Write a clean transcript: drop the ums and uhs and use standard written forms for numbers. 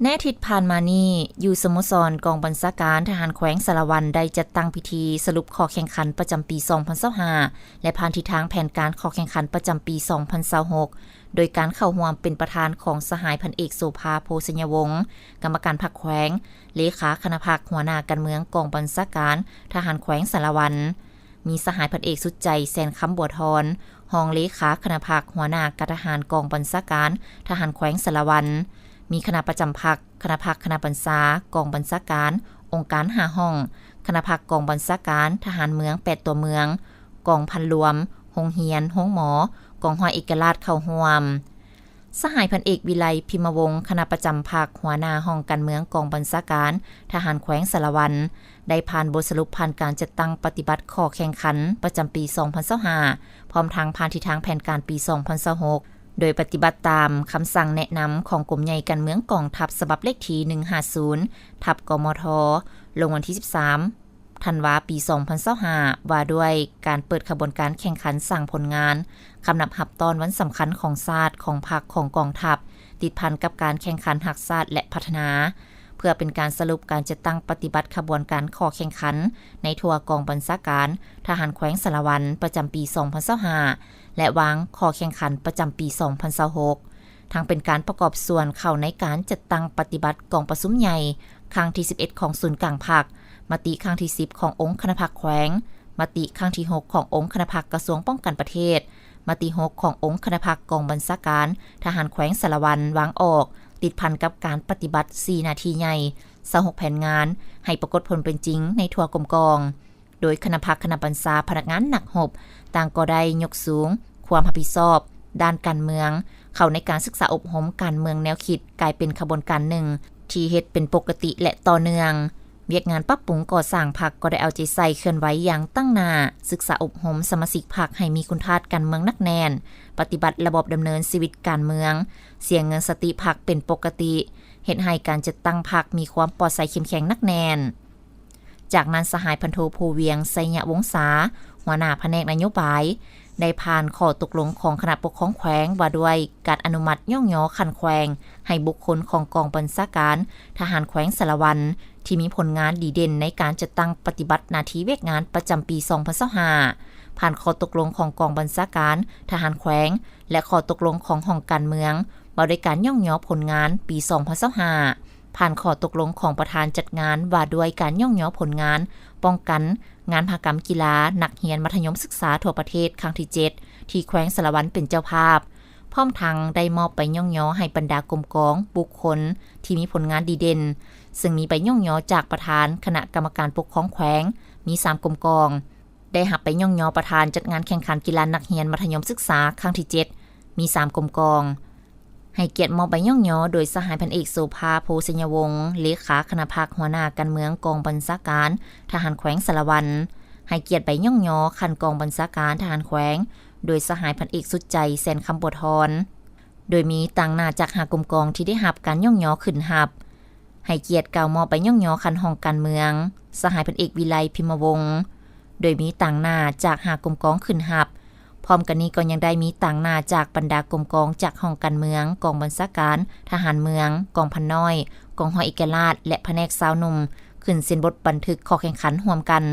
แนอาทิตย์ผ่านมานี้อยู่สโมสรกองบัญชาการทหารแขวงสารวันได้จัดตั้งพิธีสรุปข้อแข่งขันประจำปี 2025และผ่านทิศทางแผนการข้อแข่งขันประจำปี 2026โดยการเข้าร่วมเป็นประธานของสหายพันเอกโสภาโพสัญญวงศ์กรรมการพรรคแขวงเลขาคณะพรรคหัวหน้าการเมืองกองบัญชาการทหารแขวงสารวันมีสหายพันเอกสุดใจแสนคำบัวทรรองเลขาคณะพรรคหัวหน้าการทหารกองบัญชาการทหารแขวงสารวันมีคณะประจำพรรคคณะพรรคคณะบัญชากองบัญชาการองค์การ5ห้องคณะพรรคกองบัญชาการทหารเมือง8ตัวเมืองกองพันรวมโรงเรียนโรงหมอกองห้อยเอกราชเข้าร่วมสหายพันเอกวิไลพิมพ์วงศ์คณะประจำพรรคหัวหน้าห้องการเมืองกองบัญชาการทหารแขวงสารวันได้ผ่านบทสรุปผ่านการจัดตั้งปฏิบัติข้อแข่งขันประจำปี 2025พร้อมทางผ่านทิศทางแผนการปี 2026โดยปฏิบัติตามคำสั่งแนะนำของกรมใหญ่การเมืองกองทัพฉบับเลขที่150/กมท.ลงวันที่13ธันวาคมปี 2025ว่าด้วยการเปิดขบวนการแข่งขันสร้างผลงานคำนับหับตอนวันสำคัญของชาติของพรรคของกองทัพติดพันกับการแข่งขันรักษาและพัฒนาเพื่อเป็นการสรุปการจัดตั้งปฏิบัติขบวนการข้อแข่งขันในทั่วกองบัญชาการทหารแขวงสารวันประจำปี 2025และวางข้อแข่งขันประจำปี 2026ทั้งเป็นการประกอบส่วนเข้าในการจัดตั้งปฏิบัติกองประชุมใหญ่ครั้งที่11ของศูนย์กลางพรรคมติครั้งที่10ขององค์คณะพรรคแขวงมติครั้งที่6ขององค์คณะพรรคกระทรวงป้องกันประเทศมติ6ขององค์คณะพรรคกองบัญชาการทหารแขวงสารวันวางออกติดพันกับการปฏิบัติ4นาทีใหญ่26แผนงานให้ปรากฏผลเป็นจริงในทั่วกรมกองโดยคณะพรรคคณะบัญชาพนักงานหนักหบต่างก็ได้ยกสูงความรับผิดชอบด้านการเมืองเข้าในการศึกษาอบรมการเมืองแนวคิดกลายเป็นขบวนการหนึ่งที่เฮ็ดเป็นปกติและต่อเนื่องเวียกงานปรับปรุงก่อสร้างพรรคก็ได้เอาใจใส่เคลื่อนไหวอย่างตั้งหน้าศึกษาอบรมสมาชิกพรรคให้มีคุณธาตุการเมืองนักแน่นปฏิบัติระบบดำเนินชีวิตการเมืองเสียเงินสติพรรคเป็นปกติเฮ็ดให้การจัดตั้งพรรคมีความปลอดภัยเข้มแข็งนักแน่นจากนั้นสหายพันโทภูเวียงไสยวงศาหัวหน้าแผนกนโยบายได้ผ่านข้อตกลงของคณะปกครองแขวงว่าด้วยการอนุมัติย่องยอคันแขวงให้บุคคลของกองบัญชาการทหารแขวงสารวันที่มีผลงานดีเด่นในการจัดตั้งปฏิบัติหน้าที่เวกงานประจำปี 2025ผ่านข้อตกลงของกองบัญชาการทหารแขวงและข้อตกลงของห้องการเมืองว่าด้วยการย่องยอผลงานปี 2025ผ่านข้อตกลงของประธานจัดงานว่าด้วยการย่องยอผลงานป้องกันงานมหกรรมกีฬานักเรียนมัธยมศึกษาทั่วประเทศครั้งที่7ที่แขวงสารวันเป็นเจ้าภาพพร้อมทั้งได้มอบใบย่องยอให้บรรดากรมกองบุคคลที่มีผลงานดีเด่นซึ่งมีใบย่องยอจากประธานคณะกรรมการปกครองแขวงมี3กรมกองได้รับใบย่องยอประธานจัดงานแข่งขันกีฬานักเรียนมัธยมศึกษาครั้งที่7มี3กรมกองให้เกียรติมอบใบย่องยอโดยสหายพันเอกโสภาโพสัญญวงศ์เลขาคณะพรรคหัวหน้าการเมืองกองบัญชาการทหารแขวงสารวันให้เกียรติใบย่องยอคันกองบัญชาการทหารแขวงโดยสหายพันเอกสุดใจแสนคำบัวทรโดยมีต่างหน้าจาก5กรมกองที่ได้รับการย่องยอขึ้นรับให้เกียรติกล่าวมอบใบย่องยอคันห้องการเมืองสหายพันเอกวิไลพิมพ์วงศ์โดยมีต่างหน้าจาก5กรมกองขึ้นรับพร้อมกันนี้ก็ยังได้มีต่างหน้าจากบรรดากรมกองจากห้องการเมืองกองบัญชาการทหารเมืองกองพันน้อยกองห้อยเอกราชและแผนกสาวหนุ่มขึ้นเซ็นบทบันทึกข้อแข่งขันร่วมกัน